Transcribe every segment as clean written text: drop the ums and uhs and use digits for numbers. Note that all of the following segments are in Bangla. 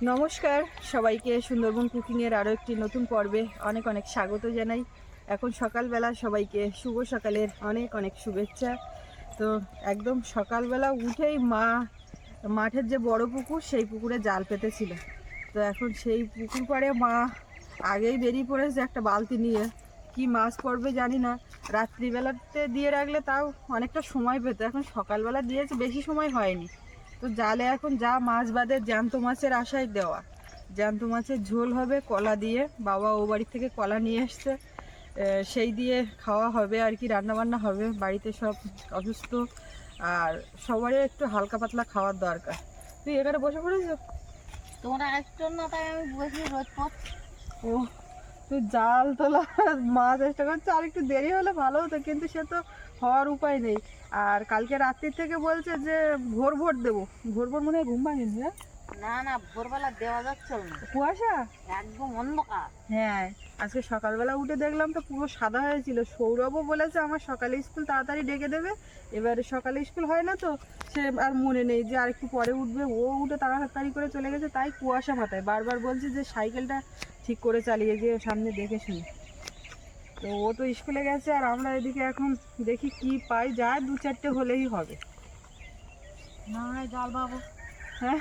নমস্কার সবাইকে, সুন্দরবন কুকিংয়ের আরও একটি নতুন পর্বে অনেক অনেক স্বাগত জানাই। এখন সকালবেলা সবাইকে শুভ সকালের অনেক অনেক শুভেচ্ছা। তো একদম সকালবেলা উঠেই মাঠের যে বড় পুকুর, সেই পুকুরে জাল পেতেছিল। তো এখন সেই পুকুর পাড়ে মা আগেই বেরিয়ে পড়েছে একটা বালতি নিয়ে। কি মাছ পড়বে জানি না, রাত্রিবেলাতে দিয়ে রাখলে তাও অনেকটা সময় পেত, এখন সকালবেলা দিয়েছে, বেশি সময় হয়নি। তো জালে এখন যা মাছ বাদে জ্যান্ত মাছের আশায় দেওয়া। জ্যান্ত মাছের ঝোল হবে কলা দিয়ে, বাবা ও বাড়ি থেকে কলা নিয়ে এসছে, সেই দিয়ে খাওয়া হবে আর কি, রান্নাবান্না হবে। বাড়িতে সব অসুস্থ আর সবারই একটু হালকা পাতলা খাওয়ার দরকার। তুই এখানে বসে পড়েছ? তোমরা আসছো না তাই আমি বসে রোদ পাচ্ছি। ও, তুই জাল তোলা মাছ চেষ্টা করছো, আর একটু দেরি হলে ভালো হতো, কিন্তু সে তো হওয়ার উপায় নেই। আর কালকে রাত্রির থেকে বলছে যে ভোর ভোর দেবো। ভোর ভোর মনে হয় ঘুম ভাঙেনি। হ্যাঁ, না ভোরবেলা দেওয়া যাচ্ছে না, কুয়াশা একদম অন্ধকার। হ্যাঁ, আজকে সকালবেলা উঠে দেখলাম তো পুরো সাদা হয়েছিল। সৌরভও বলেছে আমার সকালে স্কুল তাড়াতাড়ি ডেকে দেবে, এবারে সকালে স্কুল হয় না তো সে আর মনে নেই যে আর একটু পরে উঠবে। ও উঠে তাড়াতাড়ি করে চলে গেছে, তাই কুয়াশা মাথায় বারবার বলছে যে সাইকেলটা ঠিক করে চালিয়ে গিয়ে সামনে দেখে শুনি। তো ও তো স্কুলে গেছে, আর আমরা এদিকে এখন দেখি কি পাই, যায় দু চারটে হলেই হবে। না জাল বাবু, হ্যাঁ,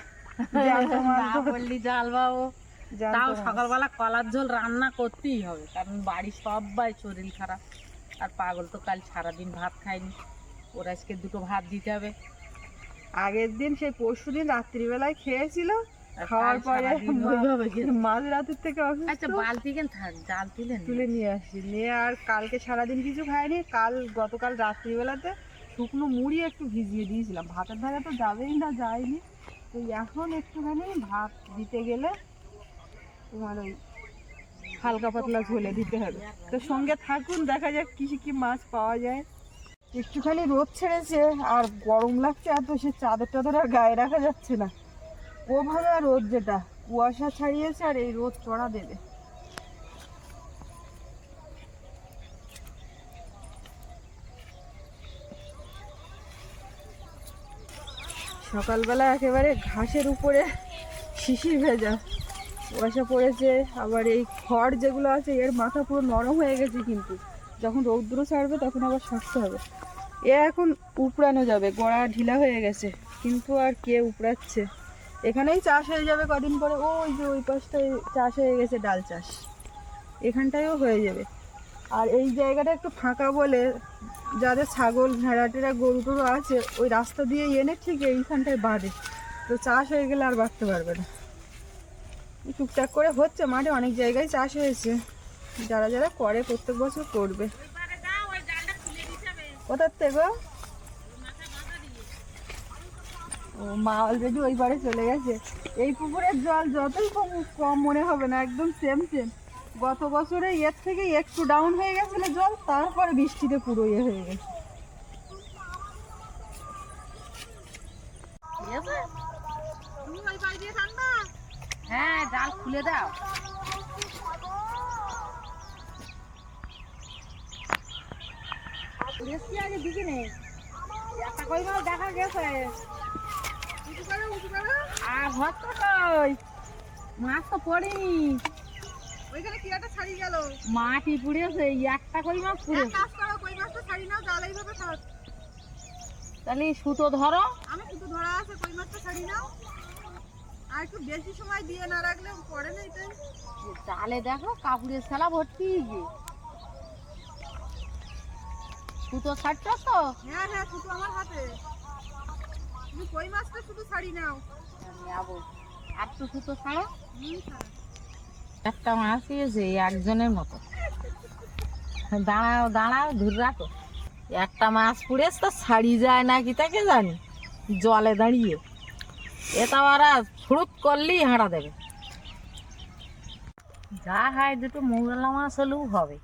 না বললি জাল বাবু। তাও সকালবেলা কলার ঝোল রান্না করতেই হবে, কারণ বাড়ির সবাই শরীর খারাপ। আর পাগল তো কাল সারাদিন ভাত খায়নি, ওর আজকে দুটো ভাত দিতে হবে। আগের দিন সেই পরশুদিন রাত্রিবেলায় খেয়েছিল, খাওয়ার পরে মাঝ রাতের থেকে আচ্ছা বালতি কেন থাক, জাল তুলে নিয়ে আসি, নিয়ে আর কালকে সারাদিন কিছু খাইনি। গতকাল রাত্রিবেলাতে শুকনো মুড়ি একটু ভিজিয়ে দিয়েছিলাম, ভাতের ধারে তো যাবেই না, যায়নি। তো এখন একটুখানি ভাত দিতে গেলে তোমার ওই হালকা পাতলা ঝোলে দিতে হবে। তো সঙ্গে থাকুন, দেখা যাক কি কি মাছ পাওয়া যায়। একটুখানি রোদ ছেড়েছে আর গরম লাগছে এত, সে চাদর টাদর আর গায়ে রাখা যাচ্ছে না। ও ভাঙা রোদ, যেটা কুয়াশা ছাড়িয়েছে, আর এই রোদ চড়া দেবে। সকালবেলা একেবারে ঘাসের উপরে শিশির ভেজা কুয়াশা পড়েছে। আবার এই খড় যেগুলো আছে এর মাথা পুরো নরম হয়ে গেছে, কিন্তু যখন রৌদ্র ছাড়বে তখন আবার শক্ত হবে। এ এখন উপড়ানো যাবে, গোড়া ঢিলা হয়ে গেছে, কিন্তু আর কে উপড়াচ্ছে। এখানেই চাষ হয়ে যাবে কদিন পরে। ওই যে ওই পাশটায় চাষ হয়ে গেছে, ডাল চাষ, এখানটায়ও হয়ে যাবে। আর এই জায়গাটা একটু ফাঁকা বলে যাদের ছাগল ভেড়া টেড়া গরু টরু আছে, ওই রাস্তা দিয়ে এনে ঠিক এইখানটায় বাঁধে। তো চাষ হয়ে গেলে আর বাঁধতে পারবে না। টুকটাক করে হচ্ছে, মাঠে অনেক জায়গায় চাষ হয়েছে, যারা যারা করে প্রত্যেক বছর করবে। কোথার থেকে? ও মা অলরেডি ওই পারে চলে গেছে। এই পুকুরের জল যতই কম মনে হবে না, একদম সেম সেম। গত বছরে এর থেকে একটু ডাউন হয়ে গেছিল জল, তারপরে বৃষ্টিতে পুরো হয়ে গেছে। হ্যাঁ জাল খুলে দাও। আগে দিকে নেই, একটা কই মাছ দেখা গেছে। আর ভর্ত কই মাছ তো পড়েনি, ওইখানে কি একটা ছাড়িয়ে গেল, মাটি পুড়েছে, একটা কই মাছ পুড়ে। কাজ করো, কই মাছটা ছাড়ি নাও, জাল এইভাবে খাও। তাহলে সুতো ধরো। আমি শুধু ধরা আছে, কই মাছটা ছাড়ি নাও। আর একটু বেশি সময় দিয়ে না রাখলে পড়ে না। এটাই জালে দেখো কাপড়ের সেলা ভর্তি গিয়ে সুতো ছাড়ছ তো। হ্যাঁ হ্যাঁ, শুধু আমার হাতে। তুমি কই মাছটা শুধু ছাড়ি নাও। যাবো আর তো সুতো ছাড়ো। একটা মাছ দিয়েছে একজনের মতো, দাঁড়াও দাঁড়াও ধরে রাখো। একটা মাছ পুড়েছে তো ছাড়ি যায় নাকি তাকে জানি, জলে দাঁড়িয়ে এটা ওরা ফুরুত করলেই হাঁটা দেবে। যা হয় দুটো মৌরলা মাছ হলেও হবে,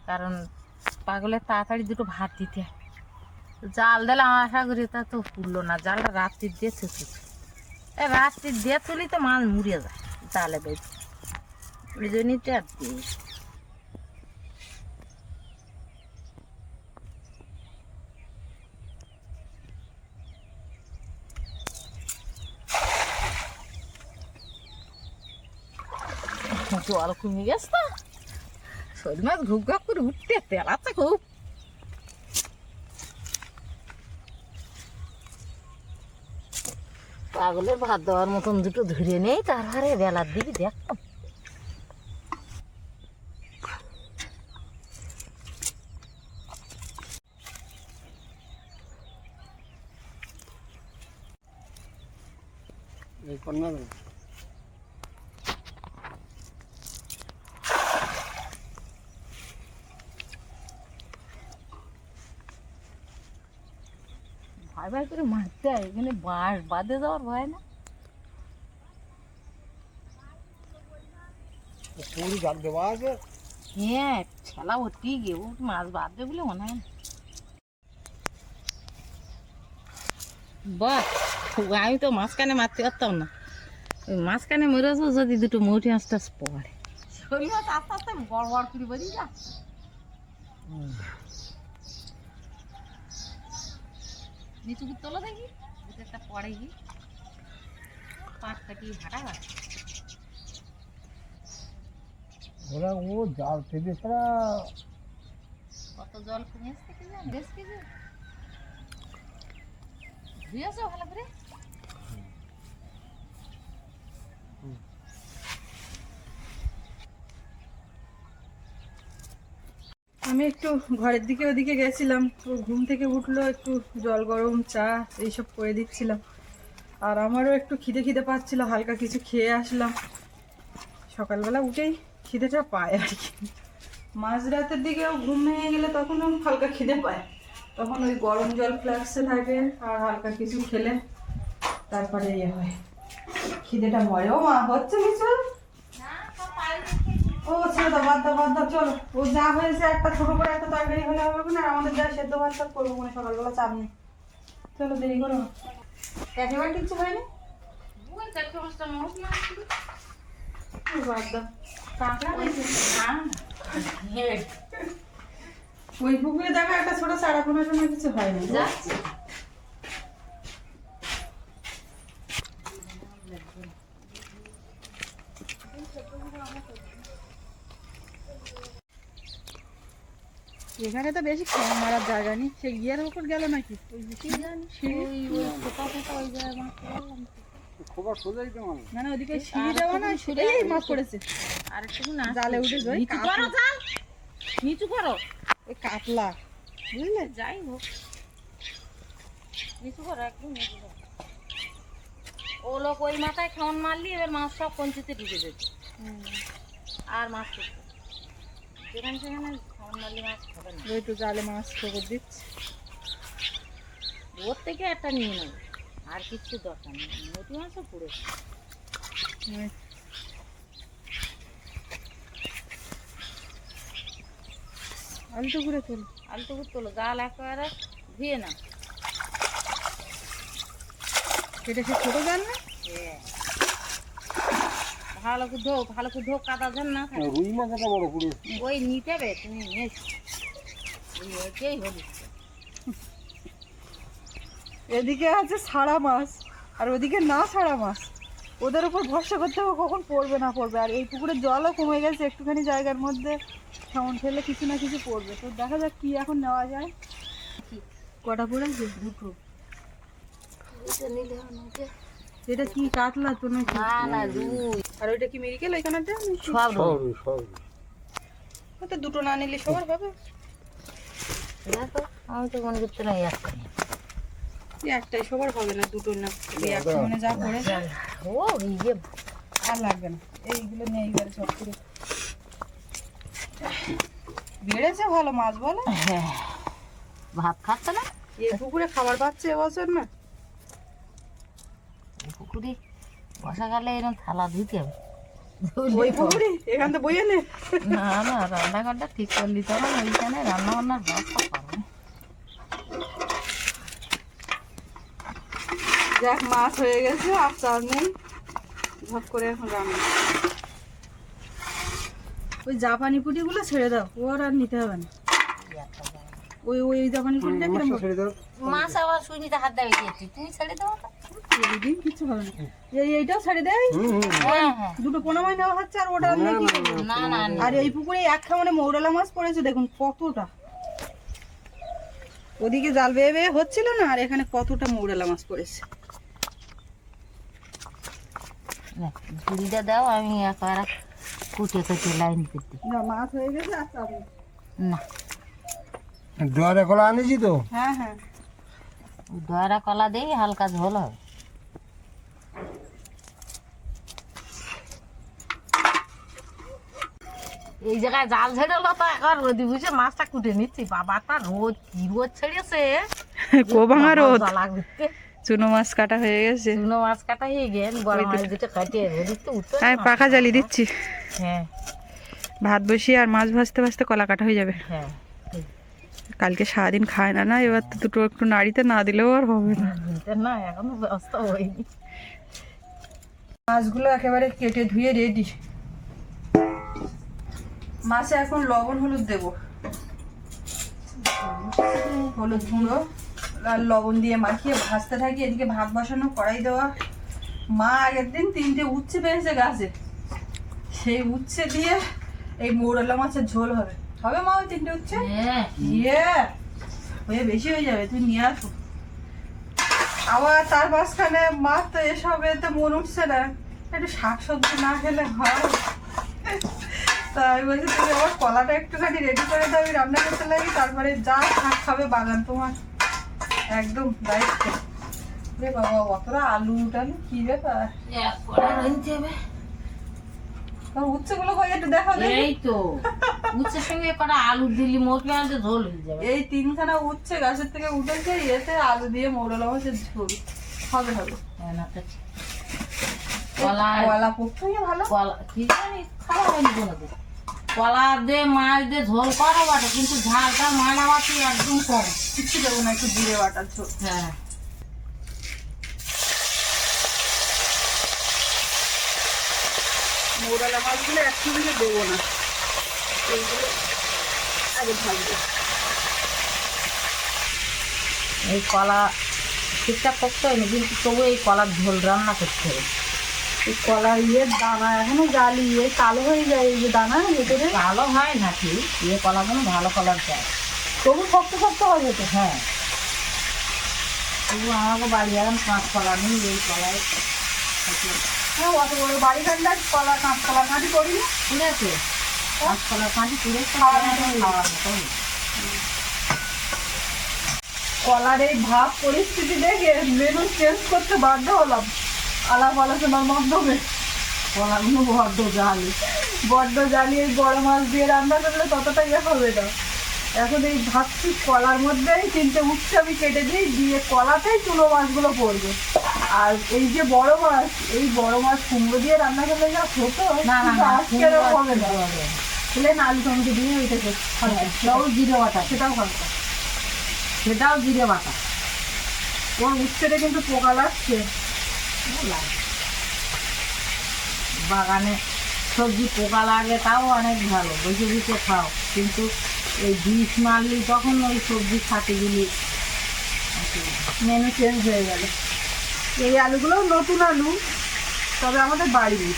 কারণ পাগলের তাড়াতাড়ি দুটো ভাত দিতে হয়। জাল দিলে আমার আশা করি তা তো পুড়লো না, জালটা রাত্রির দিয়ে তুলি, রাত্রির দিয়ে তুলি তো মাছ মুড়িয়ে যায় জালে বেঁধে, ওই জন্যই তো আর দিই। জল কমে গেছে তো শোল মাছ ঘুপ ঘাপ করে উঠতে তেলাচ্ছে খুব। পাগলের ভাত দেওয়ার মতন দুটো ধরে নেই, তারপরে বেলার দিকে দেখতাম। ভয় ভয় করে মারতে হয়, এখানে বাঁশ বাঁধে যাওয়ার ভয় না। জাল দেওয়া আছে, হ্যাঁ ছেলা ভর্তি গিয়ে ও মাছ বাঁধবে বলে মনে হয় না। বাহ, আমি তো মাঝখানে মারতে পারতাম না, ওই মাঝখানে মরেছো যদি দুটো মৌটি মাছ টাছ পড়ে। শোল মাছ আস্তে আস্তে বড় বড় করে বলি যা। নিচু করে তোলো দেখি, দুটো একটা পড়ে গিয়ে পাঁচ কাটি হাঁটা গা। ওরা ও জাল পেতে ছাড়া কত জল কমে আসছে কি জানি, বেশ কিছু ধুয়েছো ভালো করে। আমি একটু ঘরের দিকে ওদিকে গেছিলাম, তো ঘুম থেকে উঠলো, একটু জল গরম চা এইসব করে দিচ্ছিলাম। আর আমারও একটু খিদে খিদে পাচ্ছিল, হালকা কিছু খেয়ে আসলাম। সকালবেলা উঠেই খিদেটা পায় আর কি। মাঝরাতের দিকেও ঘুম ভেঙে গেলে তখনও হালকা খিদে পায়, তখন ওই গরম জল ফ্লাক্সে থাকে আর হালকা কিছু খেলে তারপরে ইয়ে হয়, খিদেটা মরে। ও মা হচ্ছে কিছু, ও ছেড়ে দাও, বাদ দাও বাদ দাও, চলো। ও যা হয়েছে একটা ছোট করে একটা তরকারি হলে হবে না, আর আমাদের যা সেদ্ধ ভাত সব করবো মানে সকালবেলা চাপ নেই। চলো দেরি করো না, একেবারে কিচ্ছু হয়নি। বাদ দাও, কাঁকড়া হয়েছে ওই পুকুরে দেখো একটা ছোট চারা, কোনো সময় কিছু হয়নি। যাচ্ছে এখানে তো বেশি কম মারার জায়গা নেই, সে গিয়ার উপর গেল নাকি খবর সোজাই তো মানুষ না, ওদিকে সিঁড়ি দেওয়া না, সেটাই মাছ পড়েছে। আর একটু না জালে উঠে যাই, নিচু করো জাল, নিচু করো। ওই কাতলা বুঝলে, যাই হোক নিচু করো, একদম নিচু করো। ও লোক ওই মাথায় খাওয়ান মারলি, এবার মাছ সব কঞ্চিতে ঢুকে যাবে আর মাছ করতে যেখানে সেখানে খাওয়ান মারলি মাছ খাবে না। ওই তো জালে মাছ খবর দিচ্ছে। ওর থেকে একটা নিয়ে নেবো, আর কিচ্ছু দরকার নেই, মোটি মাছও পড়েছে। আলতো করে তোল, আলতো করে তোলো, জাল একেবারে ধুয়ে না। এটা সে ছোট জাল না, ভালো করে ধো, ভালো করে ধো, কাদা যেন না থাকে। রুই মাছ একটা বড় পুরো ওই নিতে হবে, তুমি নিয়েছো ওইটাই হলি। এদিকে আছে ছাড়া মাছ আর ওদিকে না ছাড়া মাছ, ওদের উপর ভরসা করতে হবে কখন পড়বে না পড়বে। আর এই পুকুরের জলও কমে গেছে, একটুখানি জায়গার মধ্যে সামন ফেললে কিছু না কিছু পড়বে। তো দেখা যাক কি এখন নেওয়া যায়। কটা পড়েছে? দুটো। এটা কি কাতলা তো নাকি? না না রুই। আর ওইটা কি মেরিকেল এখানেটা? সব রুই। তো দুটো না নিলে সবার হবে। দেখো আমি তো মনে করতে নাই একটা, একটাই সবার হবে না, দুটো না। এই একটা মানে যা পড়েছে ও এই যে আর লাগবে না, এইগুলো নেই এবারে সব করে। বেড়েছে ভালো মাছ বলো। হ্যাঁ ভাত খাচ্ছে না, এই পুকুরে খাবার পাচ্ছে এবছর না। পুকুরে বর্ষাকালে এরকম থালা ধুতে হবে। ওই পুকুরে এখান থেকে বইয়ে নে। না না রান্নাঘরটা ঠিক করলি তখন ওইখানে রান্না বান্নার ব্যবস্থা করবো। যাক মাছ হয়ে গেছে, আর চাল নেই, ঝপ করে এখন রান্না। ওই জাপানি পুঁটিগুলো ছেড়ে দাও, ওর আর নিতে হবে না। ওই ওই জাপানি পুঁটিটা কিরকম? মাছ আবার সুইনিতে হাত দেবে, তুমি ছেড়ে দেবো। দিন কিছু হবে না। এইটাও ছেড়ে দেয়, হ্যাঁ হ্যাঁ দুটো পোনামাই নেওয়া হচ্ছে আর ওটা আমরা কি করবো? না না না। আর এই পুকুরে এক খামনে মৌরলা মাছ পড়েছে, দেখুন কতটা। ওদিকে জাল বেয়ে বেয়ে হচ্ছিল না, আর এখানে কতটা মৌরলা মাছ পড়েছে। ঝুড়িটা দাও, আমি একবার কুটে কুটে লাইন করতে। না মাছ হয়ে গেছে। আচ্ছা না দুয়ারে কলা আনিছি তো। হ্যাঁ হ্যাঁ দয়ারা কলা দেই, হালকা ঝোল হবে। এই জায়গায় জাল ছেড়ে হলো তো এখন রোদি বুঝে মাছটা কুটে নিচ্ছি। বাবাটা রোদ কি রোদ ছেড়েছে, কোভাঙা রোদ। জ্বালা করতে। চুনো মাছ কাটা হয়ে গেছে, চুনো মাছ কাটা হয়ে গেল, বড় মাছ দুটো কাটিয়ে রোদিতে উঠতে। আমি পাখা জ্বালিয়ে দিচ্ছি। হ্যাঁ ভাত বসিয়ে আর মাছ ভাজতে ভাজতে কলা কাটা হয়ে যাবে। হ্যাঁ কালকে সারাদিন খায় না, না এবার তো দুটো একটু নাড়িতে না দিলেও আর হবে না। বুঝতে না, এখনো ব্যবস্থা হয়নি। মাছগুলো একেবারে কেটে ধুয়ে রেডি। মাছে এখন লবণ হলুদ দেব, হলুদ গুঁড়ো আর লবণ দিয়ে মাখিয়ে ভাজতে থাকি। এদিকে ভাত বসানো, কড়াই দেওয়া। মা আগের দিন 3টে উচ্ছে পেয়েছে গাছে, সেই উচ্ছে দিয়ে এই মৌরলা মাছের ঝোল হবে। হবে মা ওই 3টে উচ্ছে? হ্যাঁ ইয়ে হয়ে বেশি হয়ে যাবে, তুই নিয়ে আসো। আবার তার মাঝখানে মাছ তো এসব এতে মন উঠছে না, একটু শাকসবজি না খেলে হয়। তা আমি বলছি তুমি আমার কলাটা একটুখানি রেডি করে দাও, আমি রান্না করতে লাগি, তারপরে যা শাক খাবে বাগান তোমার একদম দায়িত্ব। রে বাবা অতটা আলু টালু কি ব্যাপার? তোর উচ্ছেগুলো কই একটু দেখাও দেখি। এই তো উচ্ছের সঙ্গে কটা আলু দিলি মশলা আনতে ঝোল হয়ে যাবে। এই 3খানা উচ্ছে গাছের থেকে উঠেছে, এতে আলু দিয়ে মৌরলা মাছের ঝোল হবে হবে। কলা কলা পক্ষে ভালো। কলা কি জানি খাওয়া হয়নি কোনোদিন। কলা দিয়ে মাছ দিয়ে ঝোল করা বাটে, কিন্তু ঝালটা মানামাছি একদম কম। কিছু দেবো না, একটু জিরে বাটার ঝোল। হ্যাঁ মৌরলা মাছগুলো একসঙ্গে দেবো না, এইগুলো আগে ভাজবো। এই কলা ঠিকঠাক করতে হয়নি, কিন্তু তবু এই কলার ঝোল রান্না করতে হবে। এই কলা দানা এখনো জালি কালো হয়ে যায়, এই যে দানা ভেতরে ভালো হয় নাকি কলাগুলো ভালো কলার চাই, তবু শক্ত শক্ত হবে তো। হ্যাঁ তবু আমাকে বাড়ি এখন কাঁচ কলা নেই, এই কলায় হ্যাঁ অত বড় বাড়ি ঠান্ডা কলা কাঁচকলা কাঁটি করি না। ঠিক আছে। কাঁচ কলা কাঁচি তুলে কলার এই ভাব পরিস্থিতি দেখে মেনু চেঞ্জ করতে বাধ্য হলাম আলাপ আলোচনার মাধ্যমে। কলাগুলো বড্ড জালি এই বড় মাছ দিয়ে রান্না করলে ততটা ইয়ে হবে না। এখন এই ভাবছি কলার মধ্যেই 3টে উচ্ছে আমি কেটে দিই, দিয়ে কলাতেই চুনো মাছগুলো পড়বে। আর এই যে বড় মাছ, এই বড় মাছ কুমড়ো দিয়ে রান্না করলে যা হতো, না না কিন্তু না, আজকে আর হবে না। প্লেন আলু টমেটো দিয়ে ওইটাকে সেটাও জিরে বাটা, সেটাও হালকা। সেটাও জিরে বাটা। ওর উচ্ছেটা কিন্তু পোকা লাগছে। বাগানে সবজি পোকা লাগে তাও অনেক ভালো, বসে বসে খাও, কিন্তু এই বিষ মারলি তখন ওই সবজি খাতেগুলি মেনু চেঞ্জ হয়ে গেল। এই আলুগুলো নতুন আলু, তবে আমাদের বাড়ির।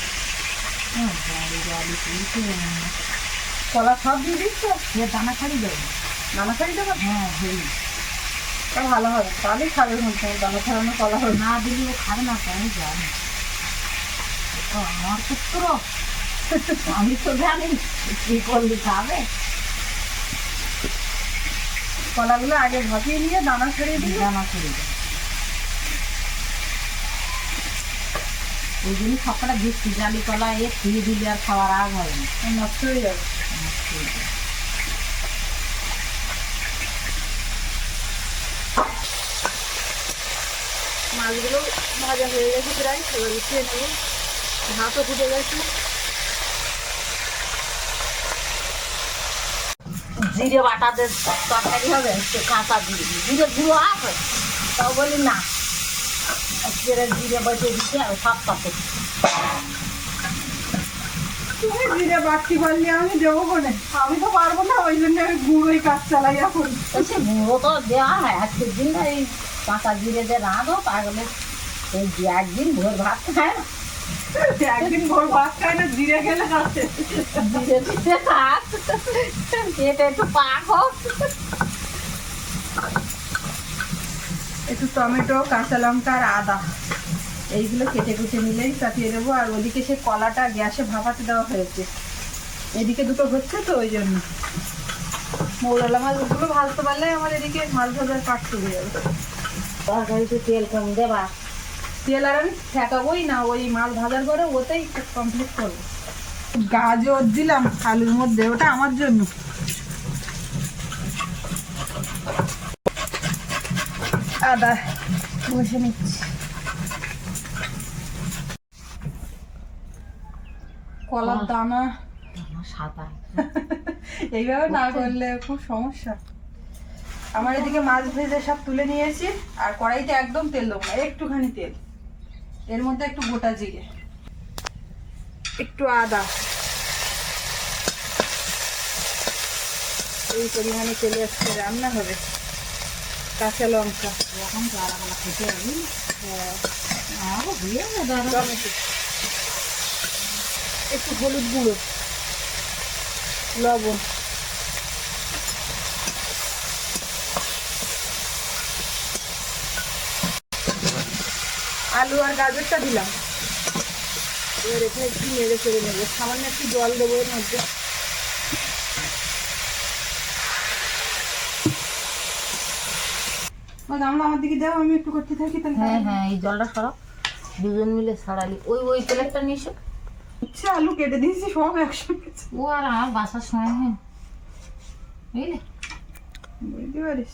কলা সব দিয়ে দিচ্ছ? দানা খাড়ি দেবো। দানা ছাড়ি দেবো? হ্যাঁ হই তা ভালো হবে, তাহলেই খাবে বলছে দানা ছাড়ানো কলা হবে। না দিলে ও খাবে না, আমি জানি। ও আমার পুত্র, আমি তো জানি কি করলি খাবে। কলাগুলো আগে ভাপিয়ে নিয়ে দানা ছড়িয়ে দিয়ে দানা খাড়ি দেবো। ওই জন্য সবকটা দেখছি জালি কলা খেয়ে দিলে আর খাওয়ার আগ হবে না, নষ্ট হয়ে যাবে। মাছগুলো ভাজা হয়ে গেছে প্রায়, এবার উঠিয়ে নেবো। ভাতও ফুটে গেছে। জিরে বাটাতে তরকারি হবে, সে কাঁচা জিরে জিরে গুঁড়ো আছে, তাও বলি না জিরে বেটে দিচ্ছে আর সব পাতে। তুমি জিরে বাড়তি পারলে আমি দেবো বলে, আমি তো পারবো না, ওই জন্য আমি গুঁড়োই কাজ চালাই এখন। সে গুঁড়ো তো দেওয়া হয়, আজকের দিন এই কাঁচা জিরে দিয়ে রাঁধো, তাহলে এই যে একদিন ভোর ভাত খায় না, একদিন ভোর ভাত খায় না, জিরে খেলে খাচ্ছে। ধীরে ধীরে খাক, এটা একটু পাক হোক। একটু টমেটো, কাঁচা লঙ্কা আর আদা এইগুলো কেটে কুটে নিলেই চাপিয়ে দেবো। আর ওদিকে সে কলাটা গ্যাসে ভাপাতে দেওয়া হয়েছে, এদিকে দুটো হচ্ছে তো ওই জন্য। মৌরলা মাছগুলো ভাজতে পারলে আমার এদিকে মাছ ভাজার কাজ চলে যাবে। তরকারিতে তেল কম দেবা। তেল আর আমি ঠেকাবোই না, ওই মাছ ভাজার পরে ওতেই কমপ্লিট করবো। গাজর দিলাম আলুর মধ্যে, ওটা আমার জন্য। আদা বসে নিচ্ছি। কলার দানা সাদা এইভাবে না করলে খুব সমস্যা। আমার এদিকে মাছ ভেজে সব তুলে নিয়েছি, আর কড়াইতে একদম তেল দেবো না, একটুখানি তেল, এর মধ্যে একটু গোটা জিরে, একটু আদা, এই পরিমাণে তেলে আজকে রান্না হবে। কাঁচা লঙ্কা, এখন দাঁড়াবেলা খেতে হবে। টমেটো, একটু হলুদ গুঁড়ো, লবণ, আলু আর গাজরটা দিলাম। এবার এখানে একটু নেড়ে চেড়ে নেবো, সামান্য একটু জল দেবো এর মধ্যে। আমরা আমার দিকে দাও, আমি একটু করতে থাকি তাহলে। হ্যাঁ হ্যাঁ, এই জলটা সরাও, দুজন মিলে সরালি। ওই ওই প্লেটটা নিয়েছো। আচ্ছা, আলু কেটে দিয়েছি সব একসঙ্গে। ও আর আমার বাসার সময় হয়, বুঝলে? বুঝতে পারিস,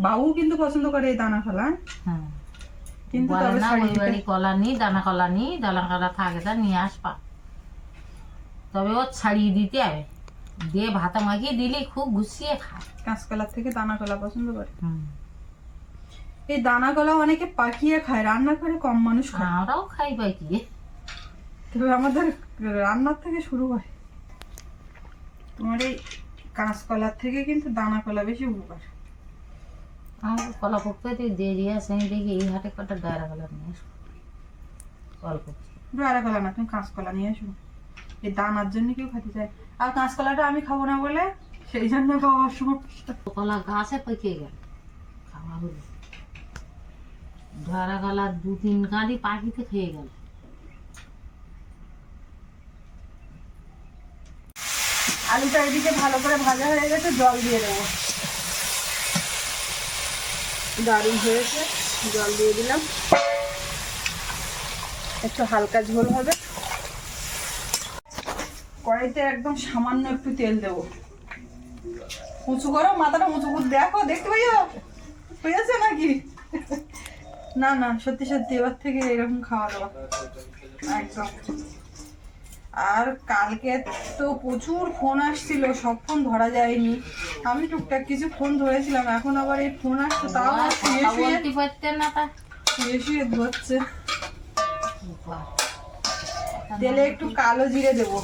বাবু কিন্তু পছন্দ করে এই দানা ফেলা, হ্যাঁ, কিন্তু বলে তবে না ছাড়িয়ে ওই দিতে- বাড়ি কলা নি, দানা কলা নি, দানা কলা থাকে তা নিয়ে আসবা, তবে ও ছাড়িয়ে দিতে হবে, দিয়ে ভাতা মাখিয়ে দিলে খুব গুছিয়ে খায়। কাঁচকলার থেকে দানা কলা পছন্দ করে। হুম, এই দানা কলা অনেকে পাকিয়ে খায়, রান্না করে কম মানুষ খায়। আমরাও খাই পাইকি। তবে আমাদের রান্নার থেকে শুরু হয়। তোমার এই কাঁচকলার থেকে কিন্তু দানা কলা বেশি উপকার। আমার কলা পক্ষে দেরি আছে, আমি দেখি এই হাটে কটা ডায়রা কলা নিয়ে আসবো অল্প। ডায়রা কলা না, তুমি কাঁচকলা নিয়ে আসো, এই দানার জন্য কেউ খেতে চায়। আর কাঁচকলাটা আমি খাবো না বলে সেই জন্য খাওয়ার সমস্যা। কলা গাছে পেকে গেল, খাওয়া হলো। ডায়রা কলা 2-3 কাঁদি পাখিতে খেয়ে গেল। আলুটা এদিকে ভালো করে ভাজা হয়ে গেছে, জল দিয়ে দেবো। দারুণ হয়েছে, জল দিয়ে দিলাম, একটু হালকা ঝোল হবে। কড়াইতে একদম সামান্য একটু তেল দেবো। উঁচু করো, মাথাটা উঁচু করে দেখো, দেখতে পাইও হয়েছে নাকি? না না, সত্যি সত্যি এবার থেকে এরকম খাওয়া দাওয়া একদম। আর কালকে তো প্রচুর ফোন আসছিল, সব ফোন ধরা যায়নি, আমি টুকটাক কিছু ফোন ধরেছিলাম, এখন আবার এই ফোন আসছে, তাও আবার শুয়ে কথা শুয়ে বলতে পারতেন না, তা শুয়ে শুয়ে ধরছে। তেলে একটু কালো জিরে দেবো,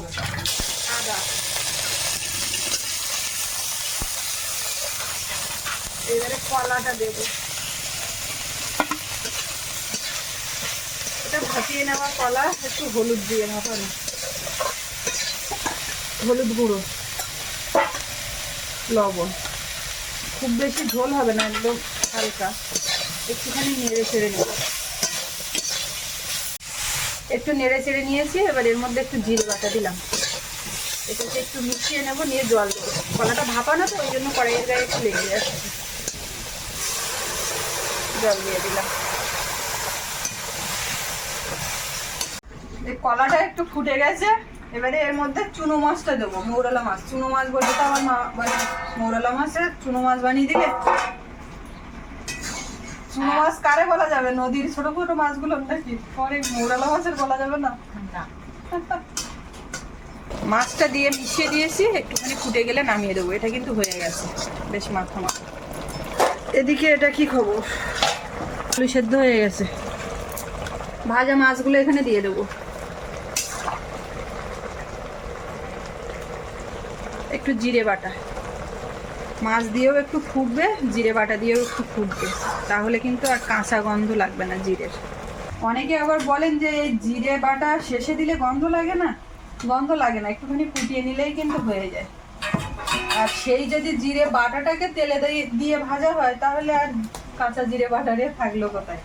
আদা, এবারে কলাটা দেবো। এটা ভাপিয়ে নেওয়া কলা, একটু হলুদ দিয়ে ভাপানো, হলুদ গুঁড়ো, লবণ, খুব বেশি ঝোল হবে না, একদম হালকা, একটুখানি নেড়ে চেড়ে নেব। একটু নেড়ে চেড়ে নিয়েছি, এবার এর মধ্যে একটু জিরে বাটা দিলাম, এটাকে একটু মিশিয়ে নেবো, নিয়ে জল দেবো। কলাটা ভাপানো তো, ওই জন্য কড়াইয়ের গায়ে একটু লেগে যাচ্ছে। জল দিয়ে দিলাম। এই কলাটা একটু ফুটে গেছে, এবারে এর মধ্যে চুনো মাছটা দেবো, মৌরলা মাছ। চুনো মাছ বলতে তো আমার মা মানে মৌরলা মাছের চুনো মাছ বানিয়ে দিলে। চুনো মাছ কারে বলা যাবে? নদীর ছোট ছোট মাছগুলো নাকি? পরে মৌরলা মাছের বলা যাবে না। না। মাছটা দিয়ে মিশিয়ে দিয়েছি, একটুখানি ফুটে গেলে নামিয়ে দেবো। এটা কিন্তু হয়ে গেছে, বেশ মাখা মাখা। এদিকে এটা কি খবর? আলু সেদ্ধ হয়ে গেছে, ভাজা মাছগুলো এখানে দিয়ে দেবো। একটু জিরে বাটা, মাছ দিয়েও একটু ফুটবে, জিরে বাটা দিয়েও একটু ফুটবে, তাহলে কিন্তু আর কাঁচা গন্ধ লাগবে না জিরের। অনেকে আবার বলেন যে এই জিরে বাটা শেষে দিলে গন্ধ লাগে না, গন্ধ লাগে না, একটুখানি ফুটিয়ে নিলেই কিন্তু হয়ে যায়। আর সেই যদি জিরে বাটাটাকে তেলে দিয়ে ভাজা হয় তাহলে আর কাঁচা জিরে বাটারে থাকলো কোথায়।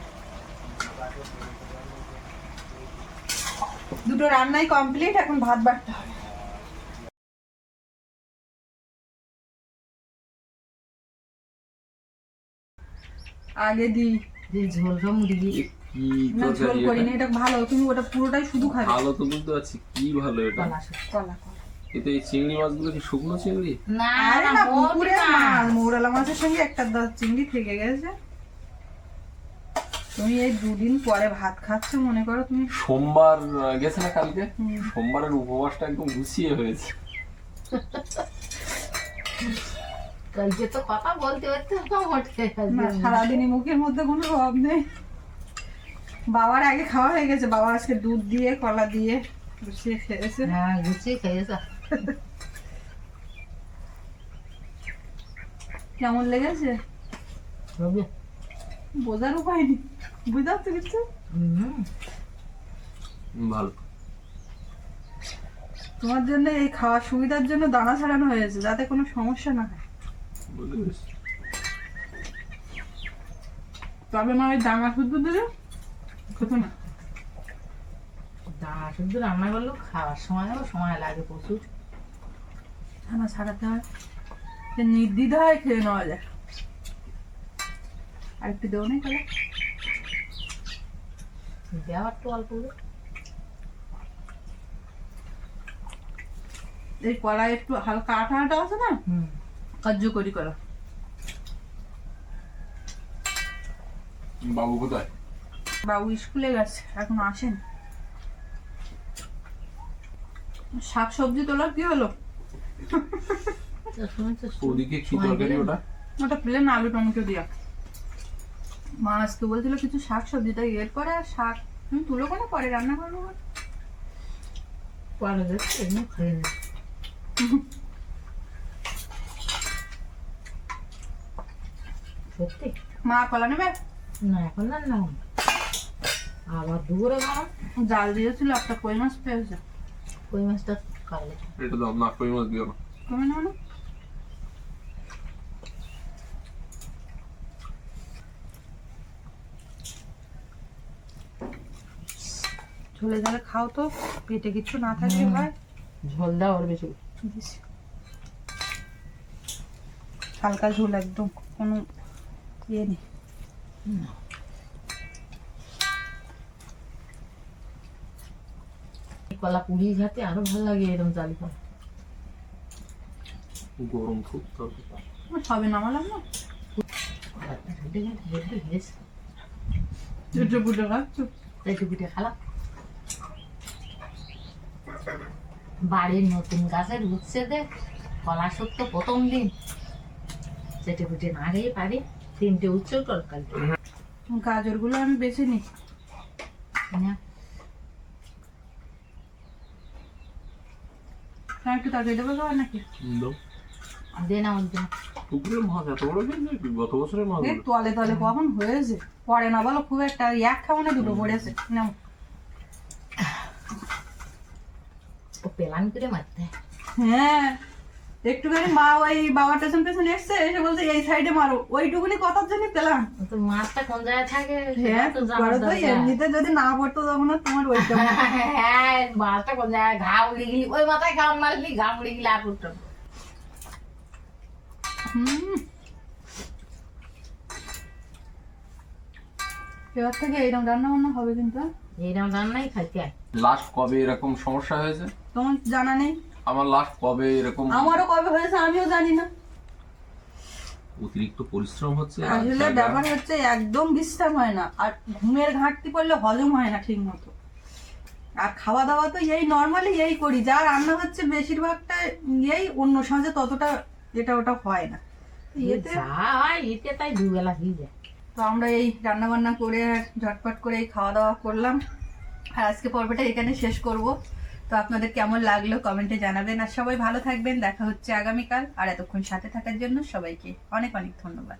দুটো রান্নাই কমপ্লিট, এখন ভাত বাড়তে হবে। আগে দিই ঝোলটা মুরগি কি না, ঝোল তরকারি করিনি, এটা? এটা ভালো, তুমি ওটা পুরোটাই শুধু খাবে। ভালো তো বুঝতে পারছি, কি ভালো এটা। কলা শুটকি। কলা কিন্তু এই চিংড়ি মাছগুলো কি শুকনো চিংড়ি? না আরে না না, মোটি পুকুরের মাছ। মাছ, মৌরালা মাছের সঙ্গে একটা চিংড়ি থেকে গেছে। তুমি এই দুদিন পরে ভাত খাচ্ছ, মনে করো তুমি। সোমবার গেছে না কালকে, হুম। সোমবারের উপবাসটা একদম গুছিয়ে হয়েছে। কালকে তো কথা বলতে হচ্ছে না মোটে। না, সারাদিনই মুখের মধ্যে কোনো অভাব নেই। বাবার আগে খাওয়া হয়ে গেছে, বাবা আজকে দুধ দিয়ে কলা দিয়ে বসিয়ে খেয়েছে। হ্যাঁ গুছিয়ে খেয়েছে। কেমন লেগেছে হবে। বোঝার উপায় নেই, বুঝতে পারছো কিছু? ভালো। তোমার জন্য এই খাওয়ার সুবিধার জন্য দানা ছাড়ানো হয়েছে, যাতে কোনো সমস্যা না হয়। বুঝতে পেরেছি। তবে মা ওই দানা শুদ্ধ দিলে খেতো না। দানা শুধু রান্না করলেও খাওয়ার সময় লাগে প্রচুর। দানা ছাড়াতে হয়, নির্দ্বিধায় খেয়ে নেওয়া যায়। আর একটু দেবো না কলা? দেওয়ার তো অল্প করে। এই কলা একটু হালকা আঠা আঠা আছে না, কার্যকরী কলা। বাবু কোথায়? বাবু স্কুলে গেছে, এখন আসেন। শাক সবজি তোলার কি হলো? ওদিকে কি তরকারি ওটা? ওটা প্লেন আলু টমেটো দিয়া। মা আজকে বলছিল কিছু শাক সবজি, তাই এর পরে আর শাক তুমি তুলো কোনো পরে রান্না করবো। পরে দেখছি এমনি খেয়ে নি। সত্যি মা কলা নেবে? না এখন না না আবার দুপুরে খাওয়া। জাল দিয়েছিল, একটা কই মাছ পেয়েছে। কই মাছটা কাটলে এটা দাও না, কই মাছ দিও না। তুমি নেবে না? ঝোলে ঝালে খাও তো, পেটে কিছু না থাকলে হয়। ঝোল দাও ওর বেশি। দিছি। হালকা ঝোল, একদম কোনো ইয়ে নেই। কলা পুড়িয়ে খেতে আরো ভালো লাগে এরকম জালি কলা। গরম খুব তবে। সবে নামালাম না, কলাটা হেঁটে হেঁটে হেঁটে গেছে। দুটো বুটো খাচ্ছ। একটু পিঠে খালাম। বাড়ির নতুন গাছের উচ্ছে দে কলা সত্য প্রথম দিন চেটে পিঠে না খেয়ে পারি 3টে উচ্ছেও তরকারি। গাজর গুলো আমি বেছে নিই। একটু তরকারি দেবো খাবার নাকি? দাও। দে না আমার জন্য। পুকুরের মাছ এত বড় হয়েছে নাকি? গত বছরের মাছ? এই তলে তলে কখন হয়েছে, পরে না বলো খুব একটা। এক খাবো না, দুটো পড়েছে। নাও। ও পেলান করে মারতে হয়। হ্যাঁ, একটুখানি মা ওই বাবা স্টেশন পেছনে এসছে, এসে বলছে এই সাইডে মারো, ওইটুকুনি কথার জন্য পেলাম। তো মাছটা কোন জায়গায় থাকে হ্যাঁ, সেটা তো জানার করো তো, দরকার। এমনিতে যদি না পড়তো তখন আর তোমার ওইটা। হ্যাঁ মাছটা কোন জায়গায় ঘা উড়ে গেলি ওই মাথায় ঘা মারলি ঘা উড়ে গেলি আর উঠতো না। এবার থেকে এইরকম রান্না বান্না হবে কিন্তু। এইরকম রান্নাই খাইতে হয়। লাস্ট কবে এরকম সমস্যা হয়েছে? তোমার জানা নেই? আমার লাস্ট কবে এরকম আমারও কবে হয়েছে আমিও জানি না। অতিরিক্ত পরিশ্রম হচ্ছে আর আসলে জায়গা- ব্যাপার হচ্ছে একদম বিশ্রাম হয় না, আর ঘুমের ঘাটতি পড়লে হজম হয় না ঠিক মতো। আর খাওয়া দাওয়া তো এই নর্মালি এই করি, যা রান্না হচ্ছে বেশিরভাগটা এই, অন্য সমাজে ততটা এটা ওটা হয় না। এতে যা হয় এতে তাই দুবেলা হয়ে যায়। তো আমরা এই রান্না বান্না করে আর ঝটপট করে এই খাওয়া দাওয়া করলাম, আর আজকে পর্বটা এখানে শেষ করব। তো আপনাদের কেমন লাগলো কমেন্টে জানাবেন, আর সবাই ভালো থাকবেন। দেখা হচ্ছে আগামীকাল, আর এতক্ষণ সাথে থাকার জন্য সবাইকে অনেক অনেক ধন্যবাদ।